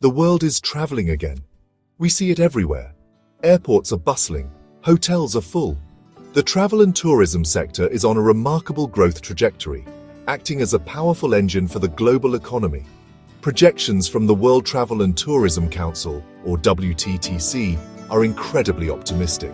The world is traveling again. We see it everywhere. Airports are bustling. Hotels are full. The travel and tourism sector is on a remarkable growth trajectory, acting as a powerful engine for the global economy. Projections from the World Travel and Tourism Council, or WTTC, are incredibly optimistic.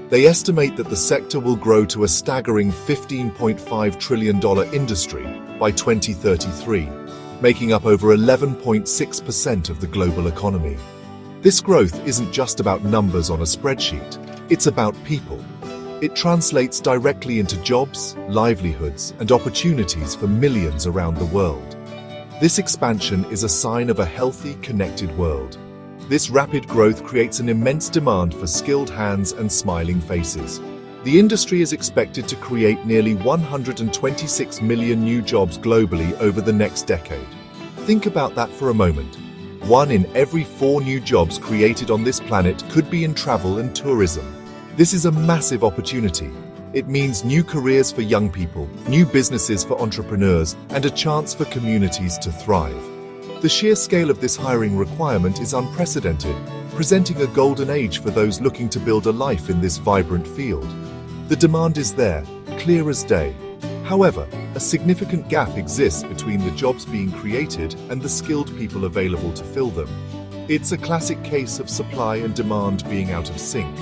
They estimate that the sector will grow to a staggering $15.5 trillion industry by 2033, making up over 11.6% of the global economy. This growth isn't just about numbers on a spreadsheet, it's about people. It translates directly into jobs, livelihoods, and opportunities for millions around the world. This expansion is a sign of a healthy, connected world. This rapid growth creates an immense demand for skilled hands and smiling faces. The industry is expected to create nearly 126 million new jobs globally over the next decade. Think about that for a moment. 1 in every 4 new jobs created on this planet could be in travel and tourism. This is a massive opportunity. It means new careers for young people, new businesses for entrepreneurs, and a chance for communities to thrive. The sheer scale of this hiring requirement is unprecedented, presenting a golden age for those looking to build a life in this vibrant field. The demand is there, clear as day. However, a significant gap exists between the jobs being created and the skilled people available to fill them. It's a classic case of supply and demand being out of sync.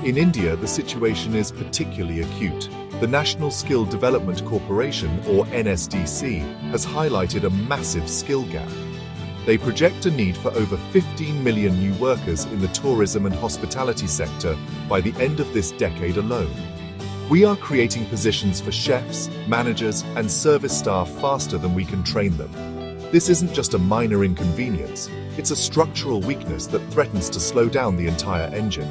In India, the situation is particularly acute. The National Skill Development Corporation, or NSDC, has highlighted a massive skill gap. They project a need for over 15 million new workers in the tourism and hospitality sector by the end of this decade alone. We are creating positions for chefs, managers, and service staff faster than we can train them. This isn't just a minor inconvenience, it's a structural weakness that threatens to slow down the entire engine.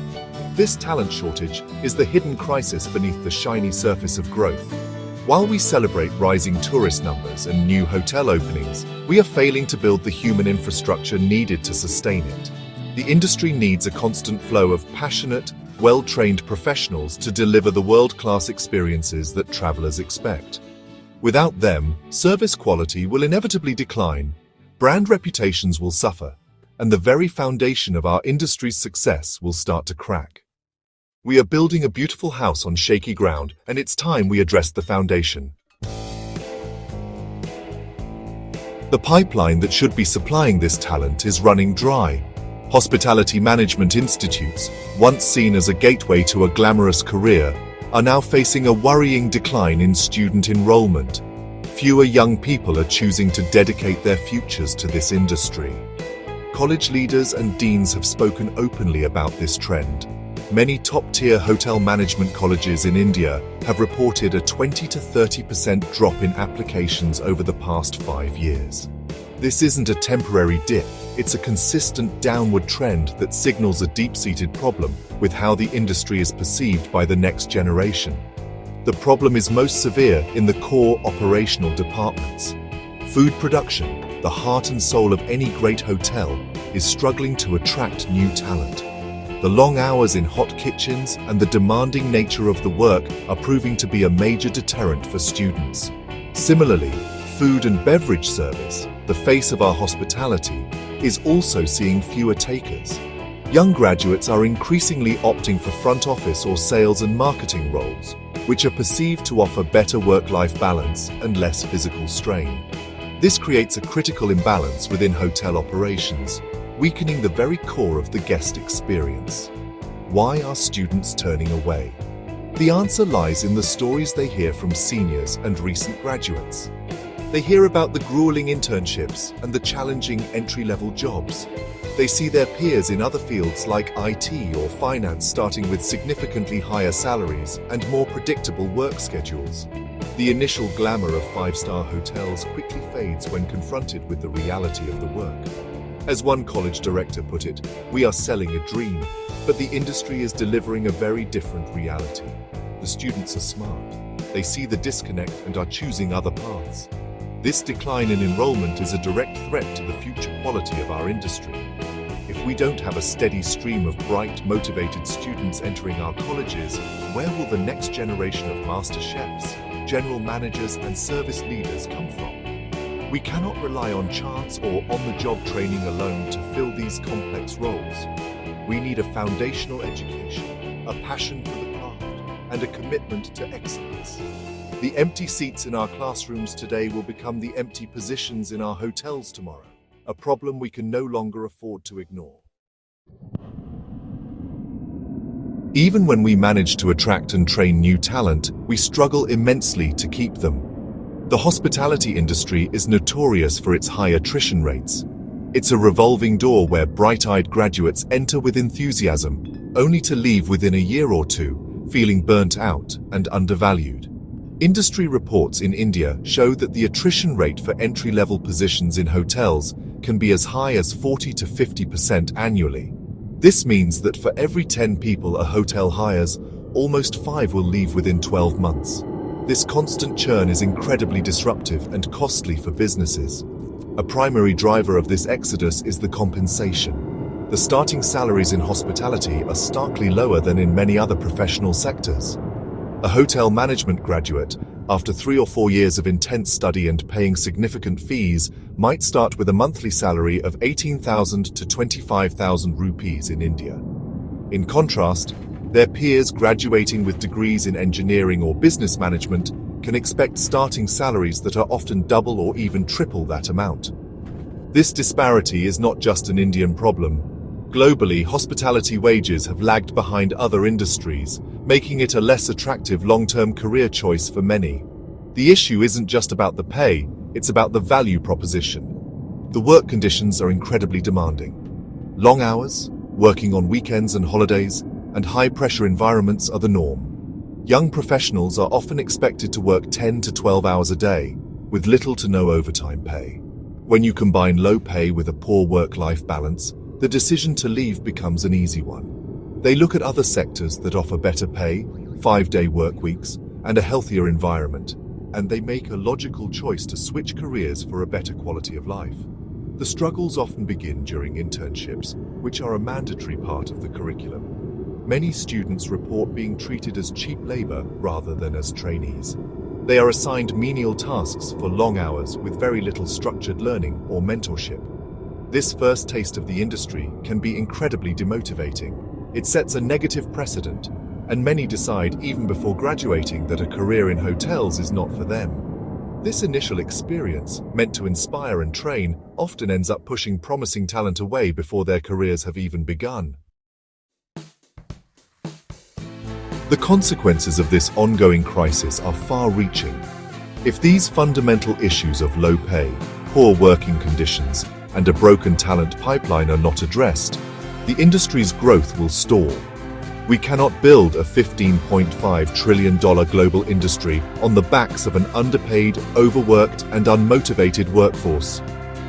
This talent shortage is the hidden crisis beneath the shiny surface of growth. While we celebrate rising tourist numbers and new hotel openings, we are failing to build the human infrastructure needed to sustain it. The industry needs a constant flow of passionate, well-trained professionals to deliver the world-class experiences that travelers expect. Without them, service quality will inevitably decline, brand reputations will suffer, and the very foundation of our industry's success will start to crack. We are building a beautiful house on shaky ground, and it's time we addressed the foundation. The pipeline that should be supplying this talent is running dry. Hospitality management institutes, once seen as a gateway to a glamorous career, are now facing a worrying decline in student enrollment. Fewer young people are choosing to dedicate their futures to this industry. College leaders and deans have spoken openly about this trend. Many top-tier hotel management colleges in India have reported a 20 to 30% drop in applications over the past 5 years. This isn't a temporary dip, it's a consistent downward trend that signals a deep-seated problem with how the industry is perceived by the next generation. The problem is most severe in the core operational departments. Food production, the heart and soul of any great hotel, is struggling to attract new talent. The long hours in hot kitchens and the demanding nature of the work are proving to be a major deterrent for students. Similarly, food and beverage service, the face of our hospitality, is also seeing fewer takers. Young graduates are increasingly opting for front office or sales and marketing roles, which are perceived to offer better work-life balance and less physical strain. This creates a critical imbalance within hotel operations, weakening the very core of the guest experience. Why are students turning away? The answer lies in the stories they hear from seniors and recent graduates. They hear about the grueling internships and the challenging entry-level jobs. They see their peers in other fields like IT or finance starting with significantly higher salaries and more predictable work schedules. The initial glamour of 5-star hotels quickly fades when confronted with the reality of the work. As one college director put it, "We are selling a dream, but the industry is delivering a very different reality." The students are smart. They see the disconnect and are choosing other paths. This decline in enrollment is a direct threat to the future quality of our industry. If we don't have a steady stream of bright, motivated students entering our colleges, where will the next generation of master chefs, general managers, and service leaders come from? We cannot rely on chance or on-the-job training alone to fill these complex roles. We need a foundational education, a passion for the craft, and a commitment to excellence. The empty seats in our classrooms today will become the empty positions in our hotels tomorrow, a problem we can no longer afford to ignore. Even when we manage to attract and train new talent, we struggle immensely to keep them. The hospitality industry is notorious for its high attrition rates. It's a revolving door where bright-eyed graduates enter with enthusiasm, only to leave within a year or two, feeling burnt out and undervalued. Industry reports in India show that the attrition rate for entry-level positions in hotels can be as high as 40 to 50% annually. This means that for every 10 people a hotel hires, almost 5 will leave within 12 months. This constant churn is incredibly disruptive and costly for businesses. A primary driver of this exodus is the compensation. The starting salaries in hospitality are starkly lower than in many other professional sectors. A hotel management graduate, after 3 or 4 years of intense study and paying significant fees, might start with a monthly salary of 18,000 to 25,000 rupees in India. In contrast, their peers graduating with degrees in engineering or business management can expect starting salaries that are often double or even triple that amount. This disparity is not just an Indian problem. Globally, hospitality wages have lagged behind other industries, making it a less attractive long-term career choice for many. The issue isn't just about the pay, it's about the value proposition. The work conditions are incredibly demanding. Long hours, working on weekends and holidays, and high-pressure environments are the norm. Young professionals are often expected to work 10 to 12 hours a day, with little to no overtime pay. When you combine low pay with a poor work-life balance, the decision to leave becomes an easy one. They look at other sectors that offer better pay, 5-day work weeks, and a healthier environment, and they make a logical choice to switch careers for a better quality of life. The struggles often begin during internships, which are a mandatory part of the curriculum. Many students report being treated as cheap labor rather than as trainees. They are assigned menial tasks for long hours with very little structured learning or mentorship. This first taste of the industry can be incredibly demotivating. It sets a negative precedent, and many decide even before graduating that a career in hotels is not for them. This initial experience, meant to inspire and train, often ends up pushing promising talent away before their careers have even begun. The consequences of this ongoing crisis are far-reaching. If these fundamental issues of low pay, poor working conditions, and a broken talent pipeline are not addressed, the industry's growth will stall. We cannot build a $15.5 trillion global industry on the backs of an underpaid, overworked, and unmotivated workforce.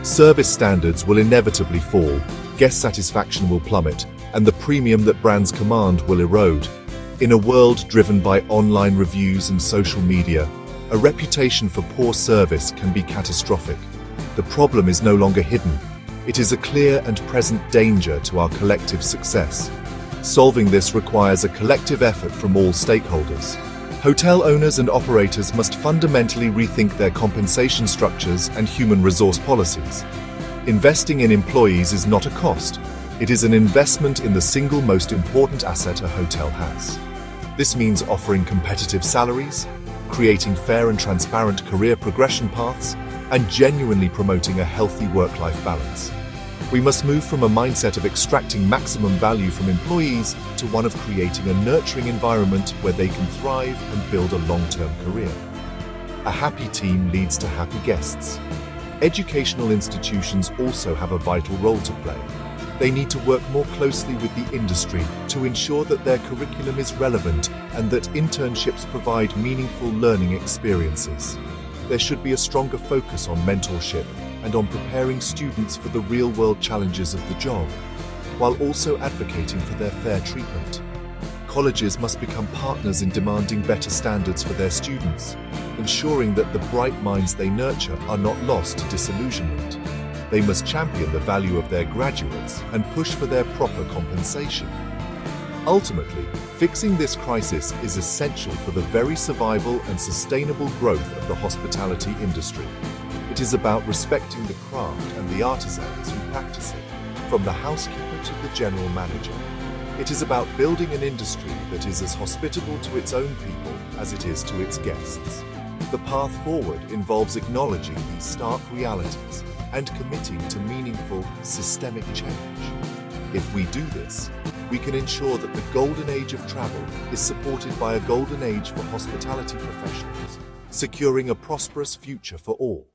Service standards will inevitably fall, guest satisfaction will plummet, and the premium that brands command will erode. In a world driven by online reviews and social media, a reputation for poor service can be catastrophic. The problem is no longer hidden. It is a clear and present danger to our collective success. Solving this requires a collective effort from all stakeholders. Hotel owners and operators must fundamentally rethink their compensation structures and human resource policies. Investing in employees is not a cost. It is an investment in the single most important asset a hotel has. This means offering competitive salaries, creating fair and transparent career progression paths, and genuinely promoting a healthy work-life balance. We must move from a mindset of extracting maximum value from employees to one of creating a nurturing environment where they can thrive and build a long-term career. A happy team leads to happy guests. Educational institutions also have a vital role to play. They need to work more closely with the industry to ensure that their curriculum is relevant and that internships provide meaningful learning experiences. There should be a stronger focus on mentorship and on preparing students for the real-world challenges of the job, while also advocating for their fair treatment. Colleges must become partners in demanding better standards for their students, ensuring that the bright minds they nurture are not lost to disillusionment. They must champion the value of their graduates and push for their proper compensation. Ultimately, fixing this crisis is essential for the very survival and sustainable growth of the hospitality industry. It It is about respecting the craft and the artisans who practice it, from the housekeeper to the general manager. It is about building an industry that is as hospitable to its own people as it is to its guests. The path forward involves acknowledging these stark realities and committing to meaningful, systemic change. If we do this, we can ensure that the golden age of travel is supported by a golden age for hospitality professionals, securing a prosperous future for all.